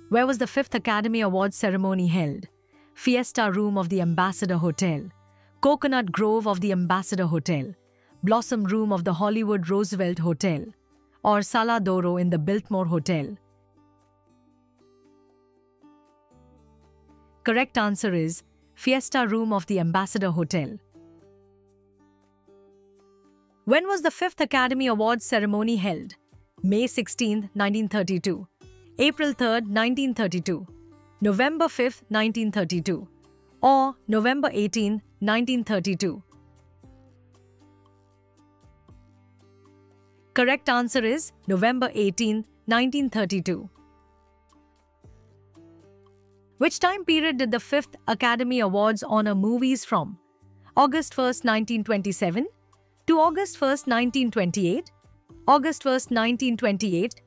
Where was the 5th Academy Awards ceremony held? Fiesta Room of the Ambassador Hotel, Coconut Grove of the Ambassador Hotel, Blossom Room of the Hollywood Roosevelt Hotel, or Sala d'Oro in the Biltmore Hotel? Correct answer is Fiesta Room of the Ambassador Hotel. When was the 5th Academy Awards ceremony held? May 16, 1932, April 3, 1932, November 5, 1932, or November 18, 1932? Correct answer is November 18, 1932. Which time period did the 5th Academy Awards honor movies from? August 1, 1927 to August 1, 1928, August 1, 1928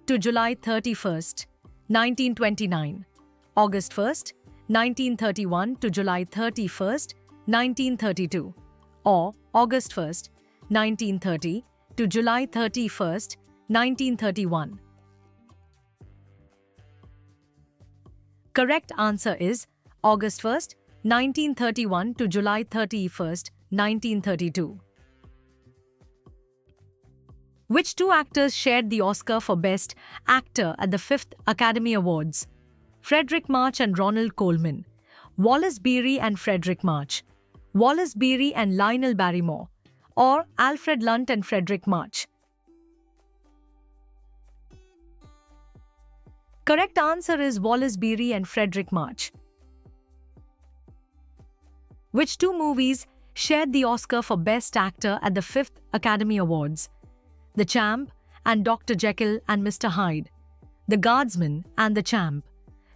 to July 31, 1929, August 1, 1931 to July 31, 1932, or August 1, 1930 to July 31, 1931. Correct answer is August 1, 1931 to July 31, 1932. Which two actors shared the Oscar for Best Actor at the 5th Academy Awards? Fredric March and Ronald Colman, Wallace Beery and Fredric March, Wallace Beery and Lionel Barrymore, or Alfred Lunt and Fredric March? Correct answer is Wallace Beery and Fredric March. Which two movies shared the Oscar for Best Actor at the 5th Academy Awards? The Champ and Dr. Jekyll and Mr. Hyde, The Guardsman and The Champ,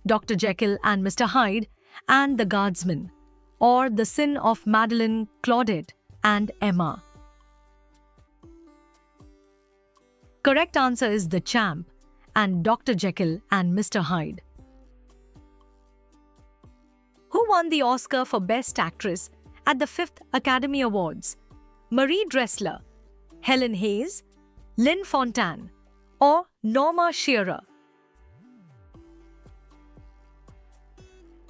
Dr. Jekyll and Mr. Hyde and The Guardsman, or The Sin of Madeline, Claudette and Emma? Correct answer is The Champ and Dr. Jekyll and Mr. Hyde. Who won the Oscar for Best Actress at the 5th Academy Awards? Marie Dressler, Helen Hayes, Lynn Fontanne, or Norma Shearer?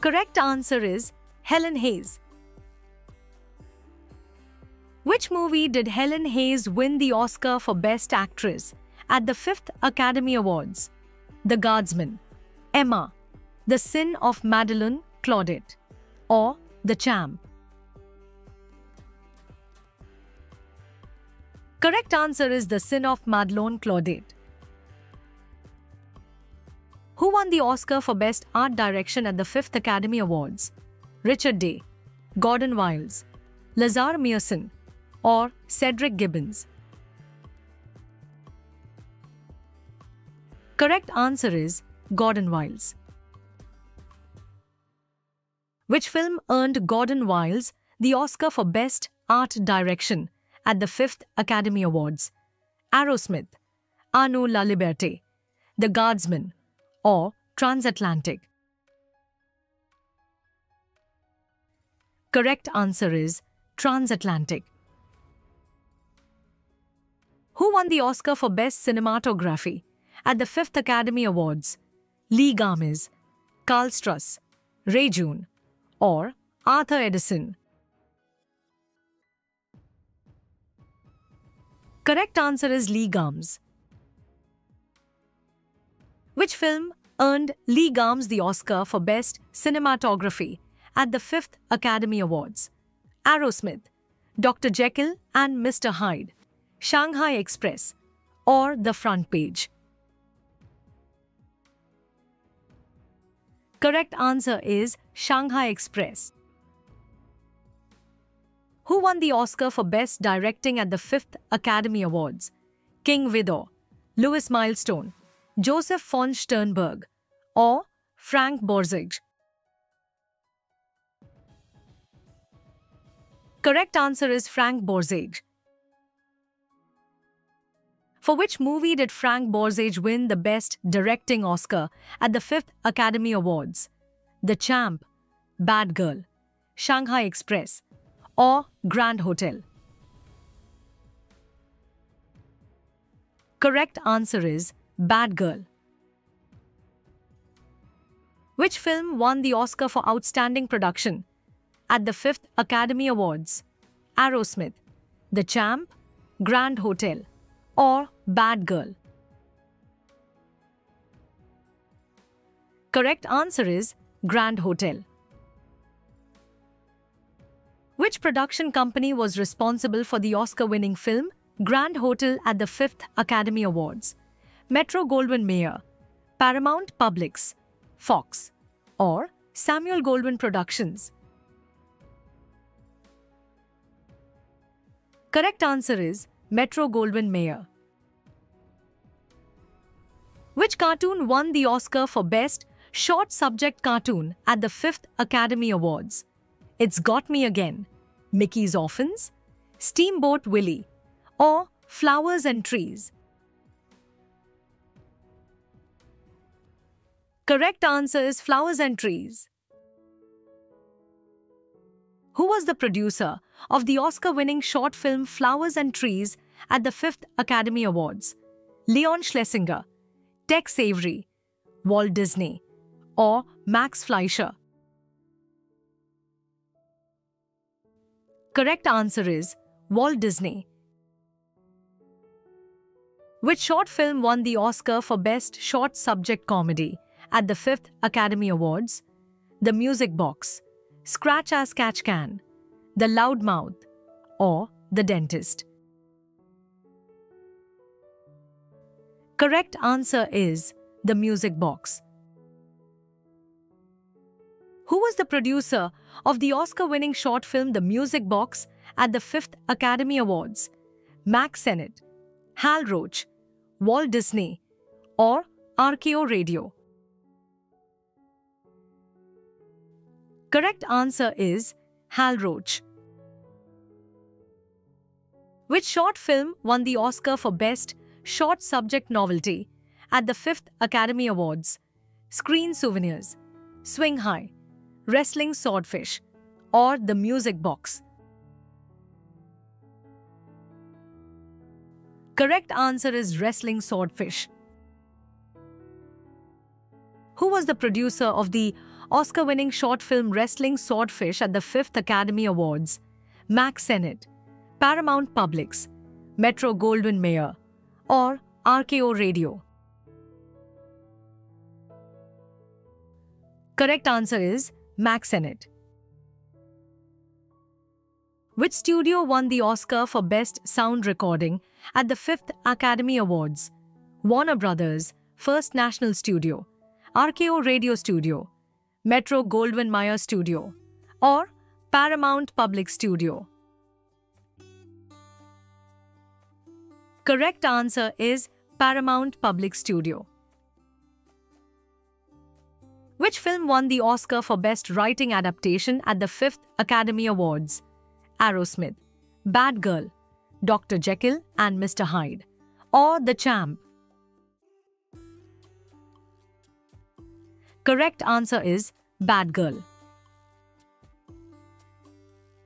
Correct answer is Helen Hayes. Which movie did Helen Hayes win the Oscar for Best Actress at the 5th Academy Awards? The Guardsman, Emma, The Sin of Madeline, Claudette, or The Champ? Correct answer is The Sin of Madeline, Claudette. Who won the Oscar for Best Art Direction at the 5th Academy Awards? Richard Day, Gordon Wiles, Lazar Mearson, or Cedric Gibbons? Correct answer is Gordon Wiles. Which film earned Gordon Wiles the Oscar for Best Art Direction at the 5th Academy Awards? Aerosmith, Anu La Liberté, The Guardsman, or Transatlantic? Correct answer is Transatlantic. Who won the Oscar for Best Cinematography at the 5th Academy Awards? Lee Gomez, Carl Struss, Ray June, or Arthur Edison? Correct answer is Lee Gomez. Which film earned Lee Gomez the Oscar for Best Cinematography at the 5th Academy Awards? Aerosmith, Dr. Jekyll and Mr. Hyde, Shanghai Express, or The Front Page? Correct answer is Shanghai Express. Who won the Oscar for Best Directing at the 5th Academy Awards? King Vidor, Louis Milestone, Joseph von Sternberg, or Frank Borzage? Correct answer is Frank Borzage. For which movie did Frank Borzage win the Best Directing Oscar at the 5th Academy Awards? The Champ, Bad Girl, Shanghai Express, or Grand Hotel? Correct answer is Bad Girl. Which film won the Oscar for Outstanding Production at the 5th Academy Awards? Aerosmith, The Champ, Grand Hotel, or Bad Girl? Correct answer is Grand Hotel. Which production company was responsible for the Oscar-winning film Grand Hotel at the 5th Academy Awards? Metro-Goldwyn-Mayer, Paramount Publix, Fox, or Samuel Goldwyn Productions? Correct answer is Metro-Goldwyn-Mayer. Which cartoon won the Oscar for Best Short Subject Cartoon at the 5th Academy Awards? It's Got Me Again, Mickey's Orphans, Steamboat Willie, or Flowers and Trees? Correct answer is Flowers and Trees. Who was the producer of the Oscar-winning short film Flowers and Trees at the 5th Academy Awards? Leon Schlesinger, Tex Avery, Walt Disney, or Max Fleischer? Correct answer is Walt Disney. Which short film won the Oscar for Best Short Subject Comedy at the 5th Academy Awards? The Music Box, Scratch as Catch Can, The Loud Mouth, or The Dentist? Correct answer is The Music Box. Who was the producer of the Oscar-winning short film The Music Box at the 5th Academy Awards? Mack Sennett, Hal Roach, Walt Disney, or RKO Radio? Correct answer is Hal Roach. Which short film won the Oscar for Best Short Subject Novelty at the 5th Academy Awards? Screen Souvenirs, Swing High, Wrestling Swordfish, or The Music Box? Correct answer is Wrestling Swordfish. Who was the producer of the Oscar-winning short film Wrestling Swordfish at the 5th Academy Awards? Mack Sennett, Paramount Publix, Metro-Goldwyn-Mayer, or RKO Radio? Correct answer is Mack Sennett. Which studio won the Oscar for Best Sound Recording at the 5th Academy Awards? Warner Brothers, First National Studio, RKO Radio Studio, Metro-Goldwyn-Mayer Studio, or Paramount Public Studio? Correct answer is Paramount Public Studio. Which film won the Oscar for Best Writing Adaptation at the 5th Academy Awards? Aerosmith, Bad Girl, Dr. Jekyll and Mr. Hyde, or The Champ? Correct answer is Bad Girl.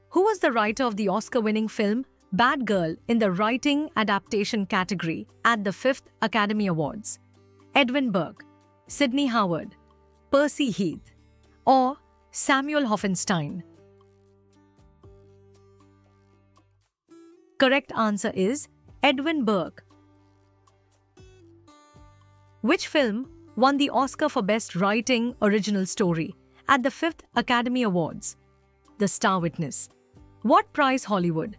Who was the writer of the Oscar-winning film Bad Girl in the Writing Adaptation category at the 5th Academy Awards? Edwin Burke, Sidney Howard, Percy Heath, or Samuel Hoffenstein? Correct answer is Edwin Burke. Which film won the Oscar for Best Writing Original Story at the 5th Academy Awards? The Star Witness, What Price Hollywood,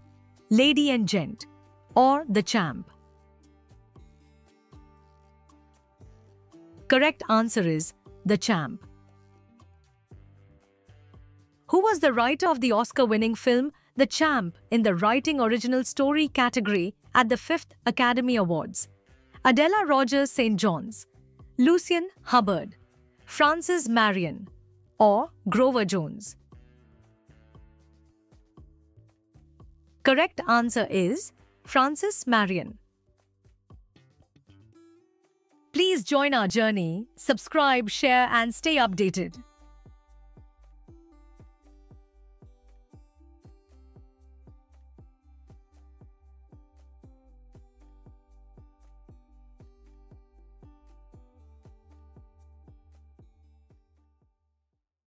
Lady and Gent, or The Champ? Correct answer is The Champ. Who was the writer of the Oscar-winning film The Champ in the Writing Original Story category at the 5th Academy Awards? Adela Rogers St. John's, Lucien Hubbard, Frances Marion, or Grover Jones? Correct answer is Frances Marion. Please join our journey, subscribe, share, and stay updated.